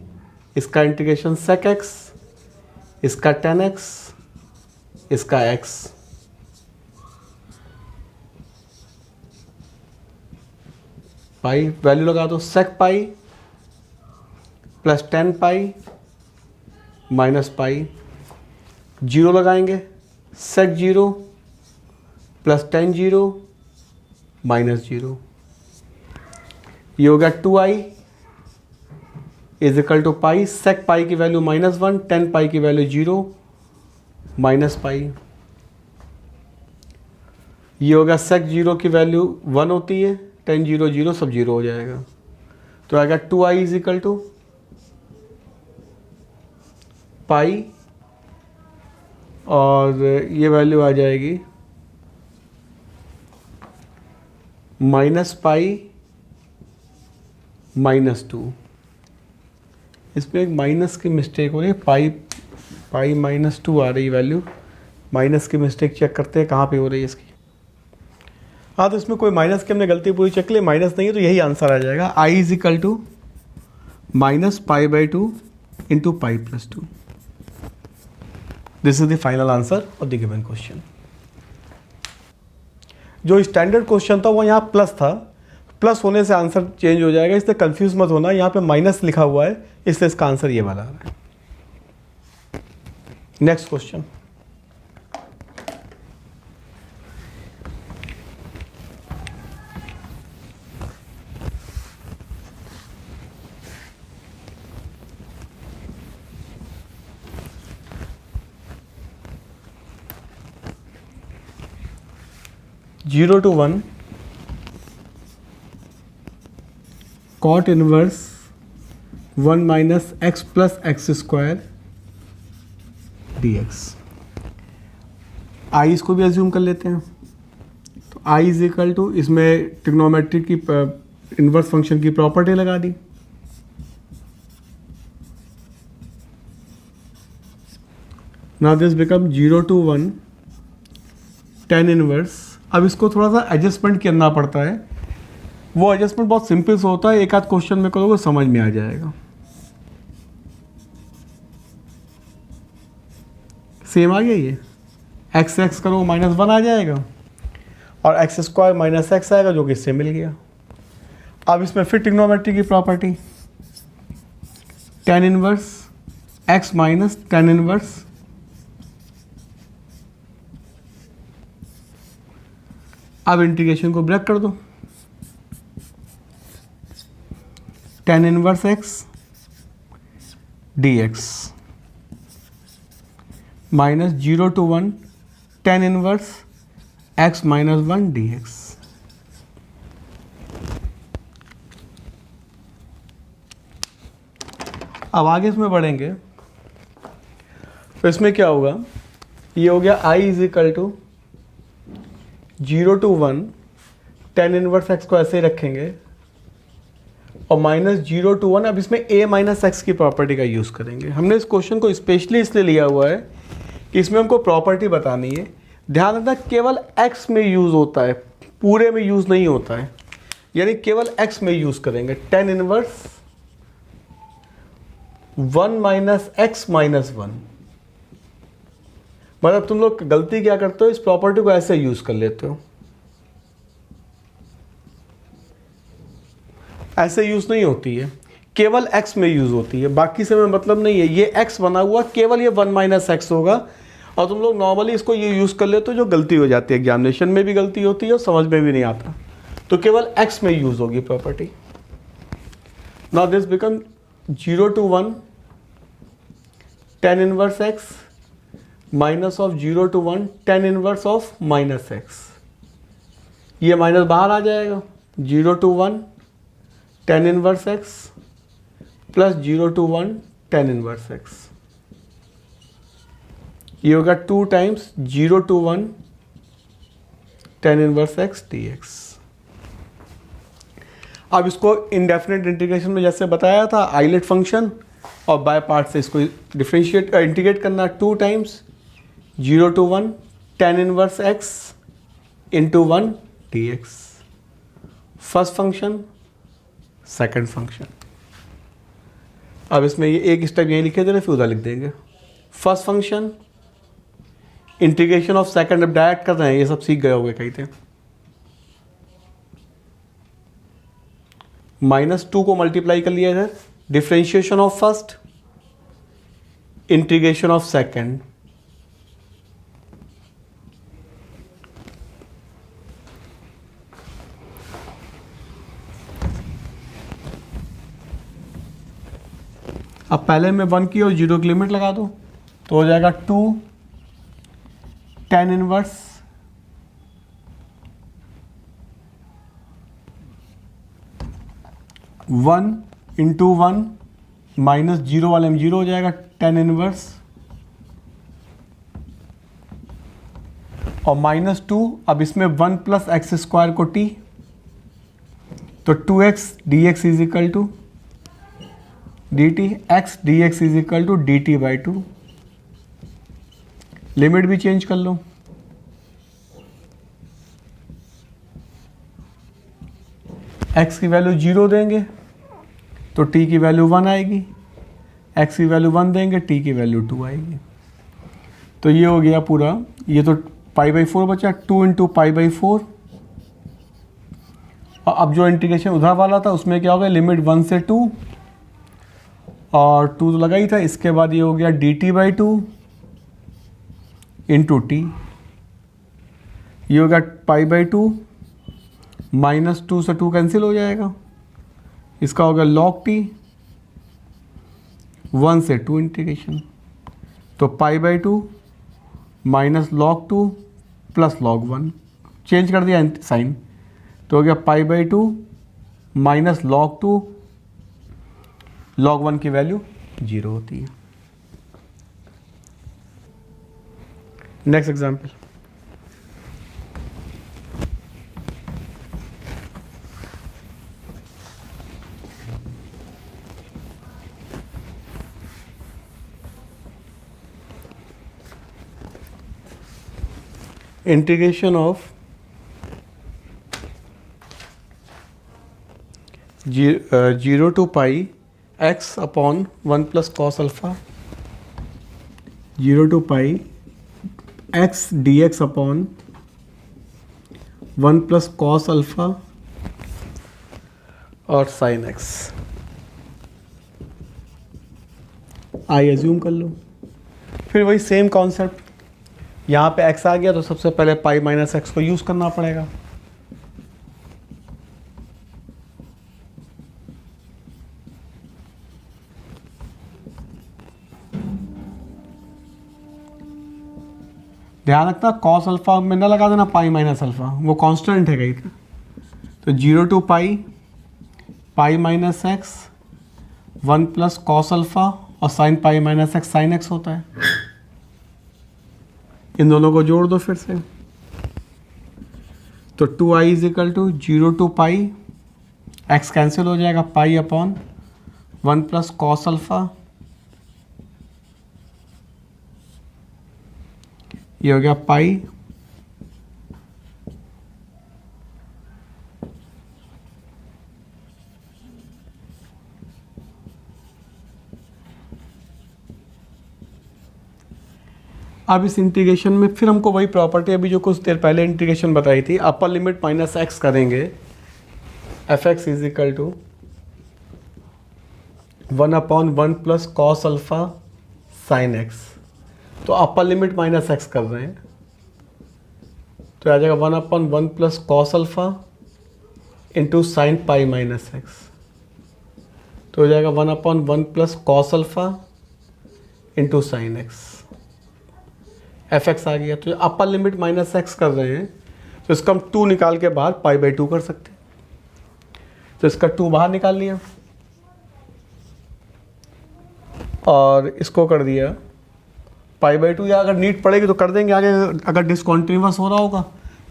इसका integration सेक x, इसका 10x, इसका x, पाई वैल्यू लगा दो, sec pi plus 10 pi minus pi, zero लगाएंगे, सेक 0 प्लस 10 0 माइनस 0, ये हो गया 2i इज इक्वल टू पाई, सेक पाई की वैल्यू -1, 10 पाई की वैल्यू 0 माइनस पाई, ये होगा सेक 0 की वैल्यू 1 होती है, 10 0 0 सब 0 हो जाएगा, तो आएगा 2i इज इक्वल टू पाई, और ये वैल्यू आ जाएगी माइनस पाई -2। इसमें एक माइनस की मिस्टेक हो रही है, पाई -2 आ रही है वैल्यू, माइनस की मिस्टेक चेक करते हैं कहाँ पे हो रही है इसकी। हाँ, तो इसमें कोई माइनस की हमने गलती पूरी चेक ली, माइनस नहीं है तो यही आंसर आ जाएगा, i इज इक्वल टू -पाई/2 इंटू पाई+2। This is the final answer of the given question. जो स्टैंडर्ड क्वेश्चन था वो यहाँ प्लस था, प्लस होने से आंसर चेंज हो जाएगा, इसलिए कंफ्यूज मत होना, यहाँ पे माइनस लिखा हुआ है इसलिए इसका आंसर ये वाला आ रहा है। Next question, zero to 1 cot inverse 1 minus x plus x square dx। I इसको भी एज्यूम कर लेते हैं, तो आई इज इक्वल टू, इसमें ट्रिग्नोमेट्री की इनवर्स फंक्शन की प्रॉपर्टी लगा दी, now this become 0 to 1 tan inverse. अब इसको थोड़ा सा एडजस्टमेंट करना पड़ता है, वो एडजस्टमेंट बहुत सिंपल से होता है, एक आध क्वेश्चन में करोगे समझ में आ जाएगा। सेम आ गया ये, एक्स एक्स करो -1 आ जाएगा, और एक्स स्क्वायर माइनस एक्स आएगा जो कि इससे मिल गया। अब इसमें फिर ट्रिग्नोमेट्री की property, tan inverse x minus tan inverse अब इंटीग्रेशन को ब्रेक कर दो, tan inverse x dx minus 0 to 1 tan inverse x minus 1 dx। अब आगे इसमें बढ़ेंगे तो इसमें क्या होगा, ये हो गया I is equal to 0 to 1 tan inverse x को ऐसे ही रखेंगे और माइनस 0 to 1। अब इसमें a माइनस एक्स की प्रॉपर्टी का यूज़ करेंगे। हमने इस क्वेश्चन को स्पेशली इसलिए लिया हुआ है कि इसमें हमको प्रॉपर्टी बतानी है। ध्यान रखना केवल x में यूज़ होता है, पूरे में यूज़ नहीं होता है, यानी केवल x में यूज़ करेंगे। tan inverse 1 minus x minus 1, मतलब तुम लोग गलती क्या करते हो, इस प्रॉपर्टी को ऐसे यूज़ कर लेते हो, ऐसे यूज़ नहीं होती है, केवल x में यूज़ होती है, बाकी से में मतलब नहीं है। ये x बना हुआ केवल ये 1 माइनस एक्स होगा और तुम लोग नॉर्मली इसको ये यूज़ कर लेते हो, जो गलती हो जाती है, एग्जामिनेशन में भी गलती होती है और समझ में भी नहीं आता। तो केवल x में यूज़ होगी property. Now this become 0 to 1 tan inverse x minus of 0 to 1 tan inverse of minus x. ये माइनस बाहर आ जाएगा, 0 to 1 tan inverse x plus 0 to 1 tan inverse x। ये होगा 2 times 0 to 1 tan inverse x dx। अब इसको indefinite integration में जैसे बताया था, आइलेट फंक्शन और बाय पार्ट से इसको डिफरेंशिएट इंटीग्रेट करना, 2 times 0 to 1 tan inverse x into 1 dx। First function, second function. अब इसमें ये एक स्टेप यहीं लिखे थे, फिर उधर लिख देंगे। First function integration of second, अब डायरेक्ट कर रहे हैं, ये सब सीख गए होंगे कहीं थे। -2 को मल्टीप्लाई कर लिया है, differentiation of first integration of second. अब पहले में 1 की और 0 की लिमिट लगा दो तो हो जाएगा 2 tan inverse one into 1 minus 0 वाले में 0 हो जाएगा, tan इनवर्स और -2। अब इसमें 1 प्लस एक्स स्क्वायर को t, तो 2x dx is equal to dt, x dx is equal to dt by 2। Limit भी चेंज कर लो, x की वैल्यू 0 देंगे तो t की वैल्यू 1 आएगी, x की वैल्यू 1 देंगे t की वैल्यू 2 आएगी। तो ये हो गया पूरा, ये तो π/4 बचा, 2 इंटू π/4। और अब जो इंटीग्रेशन उधर वाला था उसमें क्या हो गया, लिमिट 1 से 2 और 2 तो लगा ही था। इसके बाद ये हो गया dt बाई 2 इंटू टी, ये हो गया π/2 -2 से 2 कैंसिल हो जाएगा, इसका हो गया log t 1 से 2 इंटीग्रेशन, तो π/2 minus log 2 plus log 1, change कर दिया साइन, तो हो गया π/2 माइनस log 2, log 1 की वैल्यू 0 होती है। Next example, integration of 0 to pi x upon 1 plus cos alpha, 0 to pi x dx upon 1 plus cos alpha और साइन x। आई एज्यूम कर लो, फिर वही सेम कॉन्सेप्ट, यहाँ पे x आ गया तो सबसे पहले पाई माइनस एक्स को यूज़ करना पड़ेगा। ध्यान रखना कॉस अल्फा में ना लगा देना पाई माइनस अल्फा, वो कांस्टेंट है कहीं पे। तो 0 to pi, pi minus x, 1 plus cos alpha और sine pi minus x sine x होता है। इन दोनों को जोड़ दो फिर से, तो 2i is equal to 0 to pi, x cancel हो जाएगा, pi upon 1 plus cos alpha, ये हो गया पाई, अब इस इंटीग्रेशन में फिर हमको वही प्रॉपर्टी अभी जो कुछ देर पहले इंटीग्रेशन बताई थी, अपर लिमिट माइनस एक्स करेंगे, f x is equal to 1/1 plus cos alpha sine x. तो अपर लिमिट माइनस एक्स कर रहे हैं, तो आ जाएगा 1/1 plus cos alpha into sine pi minus x, तो हो जाएगा 1/1 plus cos alpha into sine x, f x आ गया। तो अपर लिमिट माइनस एक्स कर रहे हैं, तो इसका हम 2 निकाल के बाहर पाई बाई 2 कर सकते हैं। तो इसका 2 बाहर निकाल लिया और इसको कर दिया पाई बाई 2, या अगर नीड पड़ेगी तो कर देंगे आगे, अगर डिसकॉन्टिन्यूअस हो रहा होगा,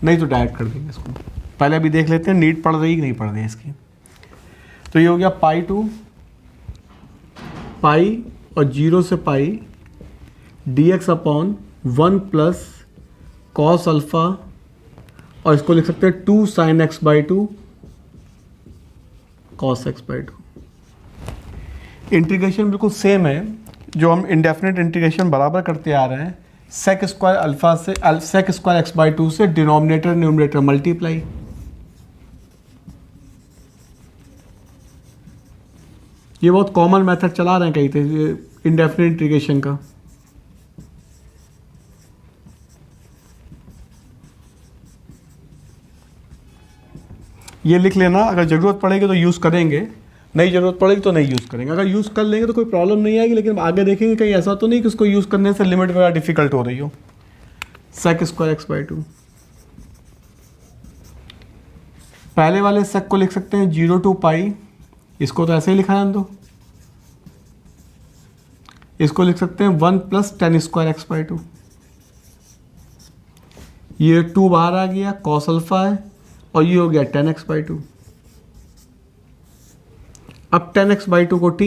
नहीं तो डायरेक्ट कर देंगे इसको। पहले अभी देख लेते हैं नीड पड़ रही कि नहीं पड़ रही है इसकी। तो ये हो गया पाई 2 पाई और 0 से पाई dx upon 1 plus cos alpha, और इसको लिख सकते हैं 2 sine x by 2 cos x by 2। Integration बिल्कुल सेम है जो हम इंडेफिनिट इंटीग्रेशन बराबर करते आ रहे हैं, सेक स्क्वायर अल्फा से सेक स्क्वायर एक्स बाई 2 से डिनोमिनेटर न्यूमरेटर मल्टीप्लाई। ये बहुत कॉमन मेथड चला रहे हैं कहीं थे इंडेफिनिट इंटीग्रेशन का। ये लिख लेना, अगर ज़रूरत पड़ेगी तो यूज़ करेंगे, नहीं ज़रूरत पड़ेगी तो नहीं यूज़ करेंगे। अगर यूज़ कर लेंगे तो कोई प्रॉब्लम नहीं आएगी, लेकिन आगे देखेंगे कहीं ऐसा तो नहीं कि उसको यूज़ करने से लिमिट वगैरह डिफिकल्ट हो रही हो। सेक स्क्वायर एक्स बाई 2, पहले वाले सेक को लिख सकते हैं 0 टू पाई, इसको तो ऐसे ही लिखा है, दो इसको लिख सकते हैं 1 plus ten square x by 2। ये 2 बाहर आ गया, कॉस अल्फा है, और ये हो गया 10x बाई 2। अब 10x बाई 2 को t,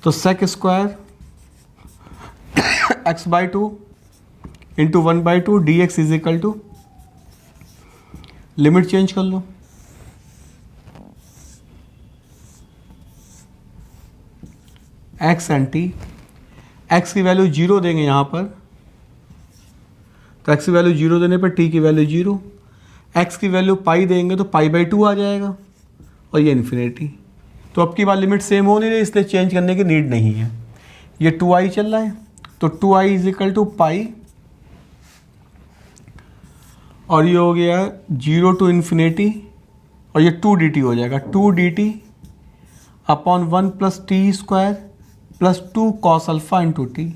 तो sec square x by 2 into 1 by 2 dx is equal to, limit change कर लो, x एंड t, x की वैल्यू 0 देंगे यहाँ पर, तो x की वैल्यू 0 देने पर t की वैल्यू 0, x की वैल्यू पाई देंगे तो पाई बाई 2 आ जाएगा, और ये इन्फिनिटी। तो अब की बार लिमिट सेम हो नहीं रही, इसलिए चेंज करने की नीड नहीं है। ये 2i चल रहा है, तो 2i इज इक्वल टू पाई, और ये हो गया 0 टू इन्फिनिटी, और ये 2 dt हो जाएगा, 2 dt अपॉन 1 plus t square plus 2 cos alpha into t.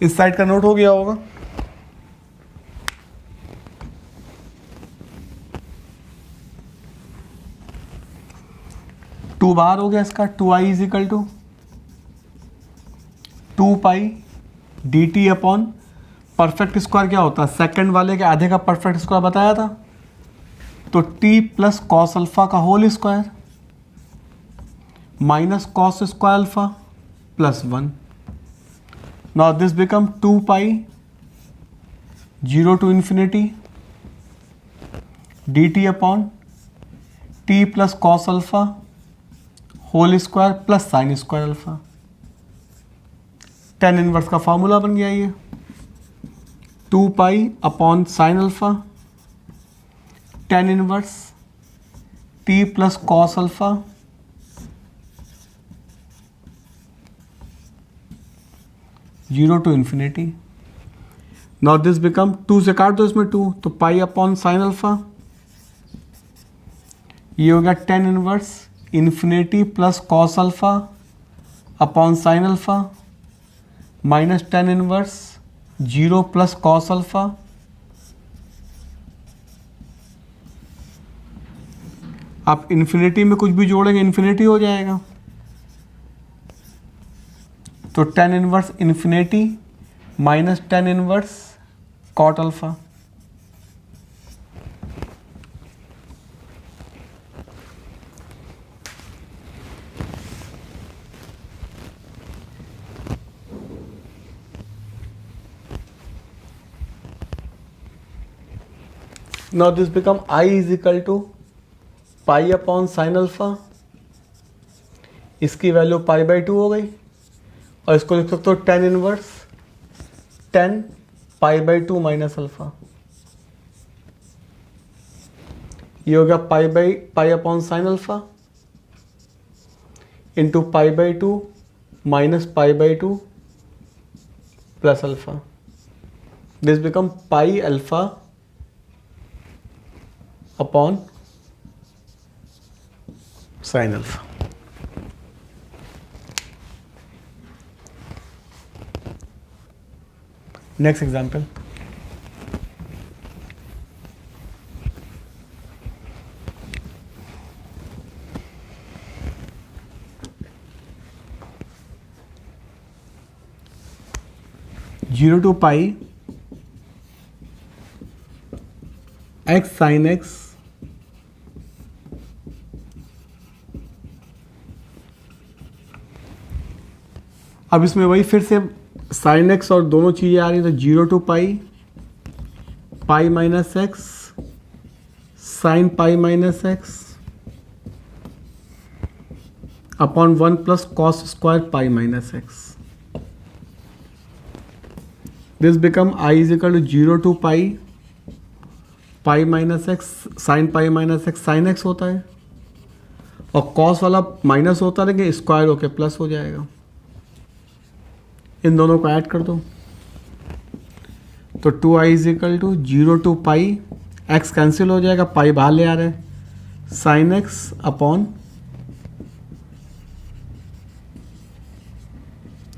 इस साइड का नोट हो गया होगा। टू बाहर हो गया इसका, 2i is equal to 2 pi d t upon perfect square क्या होता है, सेकंड वाले के आधे का परफेक्ट स्क्वायर बताया था, तो t प्लस कॉस अल्फा का whole square minus cos square alpha plus 1। Now this become 2 pi 0 to infinity d t upon t plus cos alpha whole square plus sine square alpha. Tan inverse का formula बन गया ये, 2 pi upon sine alpha tan inverse t plus cos alpha zero to infinity. Now this become 2 से काट दो इसमें 2, तो पाई upon sine alpha, ये हो गया tan inverse infinity plus cos alpha upon sine alpha minus tan inverse 0 plus cos alpha आप infinity में कुछ भी जोड़ेंगे इन्फिनिटी हो जाएगा, तो tan inverse infinity minus tan inverse cot alpha. Now this become I is equal to pi upon sine alpha, इसकी value pi by 2 हो गई, और इसको लिख सकते हो tan inverse 10 pi by 2 minus alpha. ये हो गया pi upon sine alpha into pi by 2 minus pi by 2 plus alpha. This become pi alpha upon sine alpha. Next example, zero to pi x sine x अब इसमें वही फिर से sine x और दोनों चीज़ें आ रही, तो zero to pi minus x sine pi minus x upon 1 plus cos square pi minus x. This become I is equal to zero to pi minus x sine pi minus x sine x होता है, और cos वाला minus होता है लेकिन square होके plus हो जाएगा। इन दोनों को ऐड कर दो, तो 2i is equal to zero to pi x cancel हो जाएगा, पाई बाहर ले आ रहा है, साइन एक्स अपॉन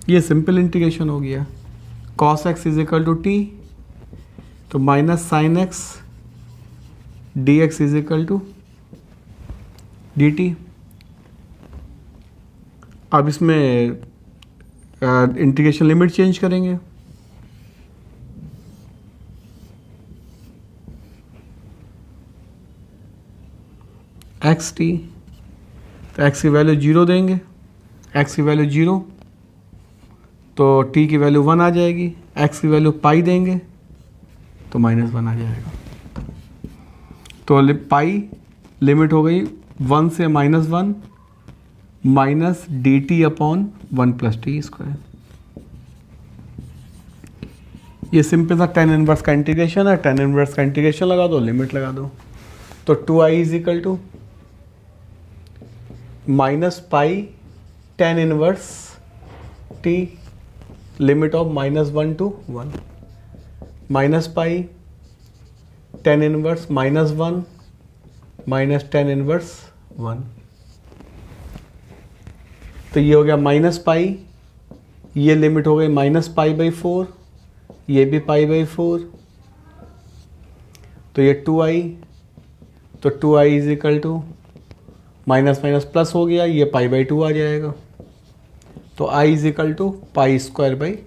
ये सिंपल इंटीग्रेशन हो गया, cos x is equal to t, तो minus sine x D x is equal to d t. अब इसमें इंटीग्रेशन लिमिट चेंज करेंगे, एक्स टी, तो एक्स की वैल्यू 0 देंगे, एक्स की वैल्यू 0 तो टी की वैल्यू 1 आ जाएगी, एक्स की वैल्यू पाई देंगे तो -1 आ जाएगा। तो पाई लिमिट हो गई 1 से -1 minus d t upon 1 plus t square. ये सिंपल सा टेन इनवर्स का इंटीग्रेशन है, टेन इनवर्स का इंटीग्रेशन लगा दो, लिमिट लगा दो, तो 2i is equal to minus pi tan inverse t limit of -1 to 1 minus pi tan inverse -1 minus tan inverse 1, तो ये हो गया माइनस पाई, ये लिमिट हो गई -पाई/4, ये भी पाई/4, तो ये 2i, तो 2i is equal to minus minus plus हो गया, ये पाई/2 आ जाएगा, तो i इज इक्वल टू पाई²/4।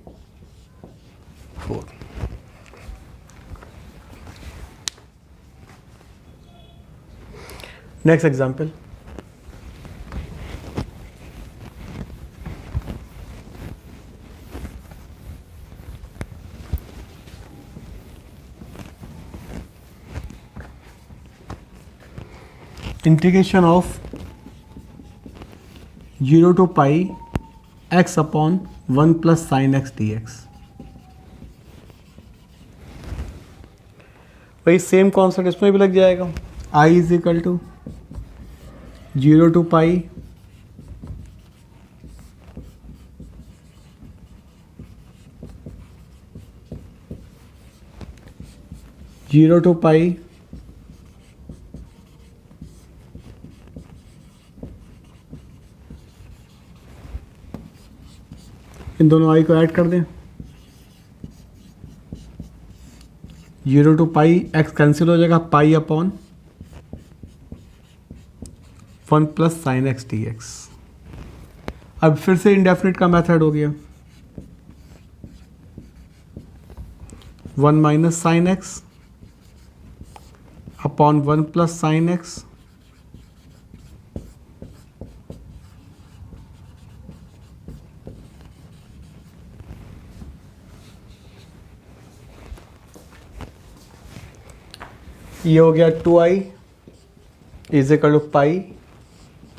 Next example, integration of 0 to pi x upon 1 plus sine x D x. वही सेम कॉन्सेप्ट इसमें भी लग जाएगा, i is equal to 0 to pi इन दोनों आई को ऐड कर दें, 0 to पाई एक्स कैंसिल हो जाएगा, pi upon 1 plus sine x D x. अब फिर से इंडेफिनिट का मेथड हो गया, 1 minus sine x upon 1 plus sine x ये हो गया 2i is equal to pi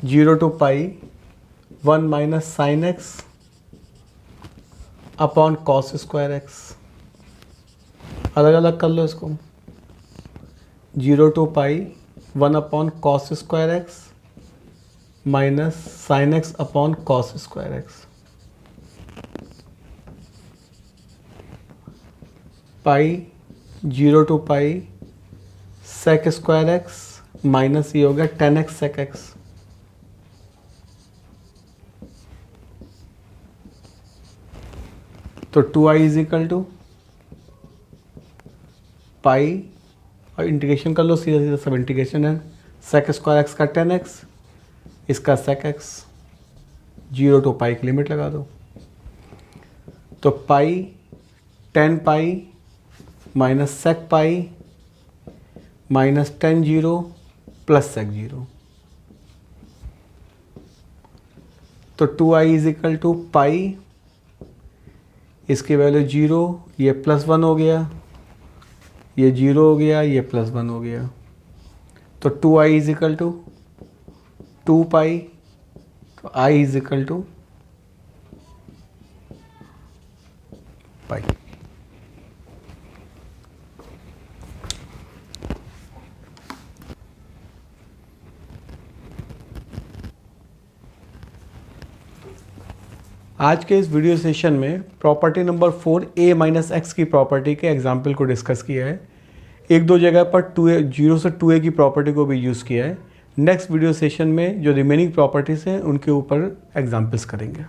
0 to pi 1 minus sine x upon cos square x. अलग अलग कर लो इसको, 0 to pi 1 upon cos square x minus sine x upon cos square x. Pi 0 to pi sec square x minus ये हो गया 10x sec x. तो 2i is equal to पाई और इंटीग्रेशन कर लो, सीधा सीधा सब इंटीग्रेशन है, सेक स्क्वायर एक्स का 10x, इसका सेक एक्स, 0 to पाई की लिमिट लगा दो। तो pi 10 pi minus sec pi minus 10 0 plus sec 0। तो 2i इज इक्वल टू पाई, इसकी वैल्यू 0, ये +1 हो गया, ये 0 हो गया, ये +1 हो गया। तो 2i इज इक्वल टू 2 पाई, तो i इज इक्वल टू पाई। आज के इस वीडियो सेशन में property number 4 a minus x की प्रॉपर्टी के एग्जाम्पल को डिस्कस किया है। एक दो जगह पर 0 से 2a की प्रॉपर्टी को भी यूज़ किया है। नेक्स्ट वीडियो सेशन में जो रिमेनिंग प्रॉपर्टीज़ हैं उनके ऊपर एग्जाम्पल्स करेंगे।